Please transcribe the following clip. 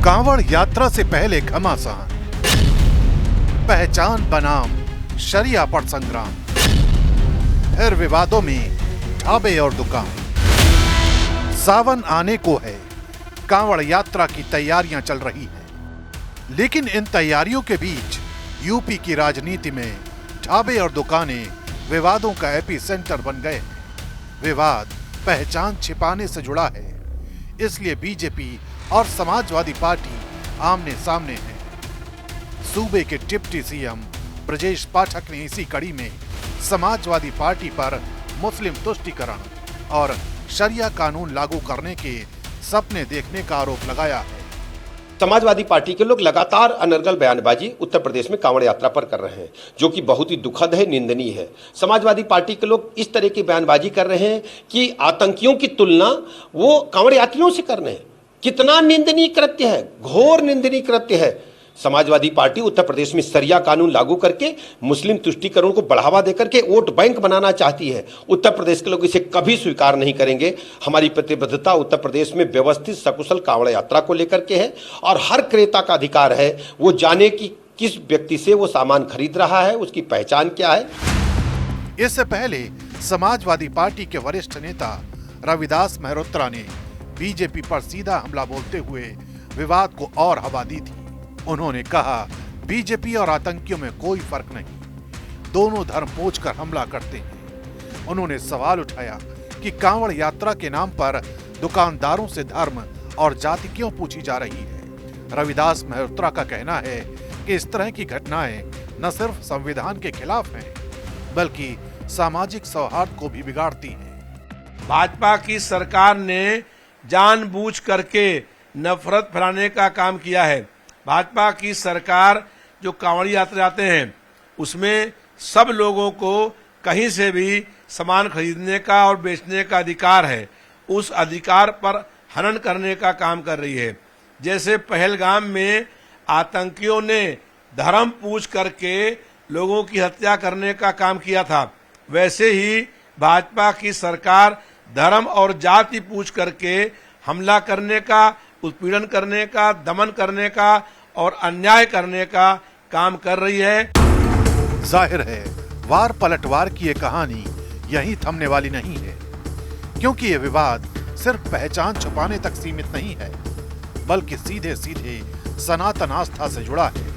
कांवड़ यात्रा से पहले घमासान, पहचान बनाम शरिया पर संग्राम, फिर विवादों में ढाबे और दुकान। सावन आने को है, कांवड़ यात्रा की तैयारियां चल रही हैं, लेकिन इन तैयारियों के बीच यूपी की राजनीति में ढाबे और दुकानें विवादों का एपी सेंटर बन गए हैं। विवाद पहचान छिपाने से जुड़ा है, इसलिए बीजेपी और समाजवादी पार्टी आमने सामने हैं। सूबे के डिप्टी सीएम ब्रजेश पाठक ने इसी कड़ी में समाजवादी पार्टी पर मुस्लिम तुष्टीकरण और शरिया कानून लागू करने के सपने देखने का आरोप लगाया है। समाजवादी पार्टी के लोग लगातार अनर्गल बयानबाजी उत्तर प्रदेश में कांवड़ यात्रा पर कर रहे हैं, जो कि बहुत ही दुखद है, निंदनीय है। समाजवादी पार्टी के लोग इस तरह की बयानबाजी कर रहे हैं कि आतंकियों की तुलना वो कांवड़ यात्रियों से कर रहे हैं। कितना निंदनीय कृत्य है, घोर निंदनीय कृत्य है। समाजवादी पार्टी उत्तर प्रदेश में शरिया कानून लागू करके मुस्लिम तुष्टीकरण को बढ़ावा देकर के वोट बैंक बनाना चाहती है। उत्तर प्रदेश के लोग इसे कभी स्वीकार नहीं करेंगे। हमारी प्रतिबद्धता उत्तर प्रदेश में व्यवस्थित सकुशल कांवड़ यात्रा को लेकर के है और हर क्रेता का अधिकार है वो जाने कि किस व्यक्ति से वो सामान खरीद रहा है, उसकी पहचान क्या है। इससे पहले समाजवादी पार्टी के वरिष्ठ नेता रविदास मेहरोत्रा ने बीजेपी पर सीधा हमला बोलते हुए विवाद को और हवा दी थी। उन्होंने कहा, बीजेपी और आतंकियों में कोई फर्क नहीं, दोनों धर्म पोंछकर हमला करते हैं। उन्होंने सवाल उठाया कि कांवड़ यात्रा के नाम पर दुकानदारों से धर्म और जाति क्यों पूछी जा रही है। रविदास मेहरोत्रा का कहना है कि इस तरह की घटनाएं न सिर्फ संविधान के खिलाफ हैं, बल्कि सामाजिक सौहार्द को भी बिगाड़ती हैं। भाजपा की सरकार ने जानबूझ करके नफरत फैलाने का काम किया है। भाजपा की सरकार जो कांवड़ यात्रा जाते हैं उसमें सब लोगों को कहीं से भी सामान खरीदने का और बेचने का अधिकार है। उस अधिकार पर हनन करने का काम कर रही है। जैसे पहलगाम में आतंकियों ने धर्म पूछ करके लोगों की हत्या करने का काम किया था, वैसे ही भाजपा की सरकार धर्म और जाति पूछ करके हमला करने का, उत्पीड़न करने का, दमन करने का और अन्याय करने का काम कर रही है। जाहिर है वार पलटवार की ये कहानी यहीं थमने वाली नहीं है, क्योंकि ये विवाद सिर्फ पहचान छुपाने तक सीमित नहीं है, बल्कि सीधे सीधे सनातन आस्था से जुड़ा है।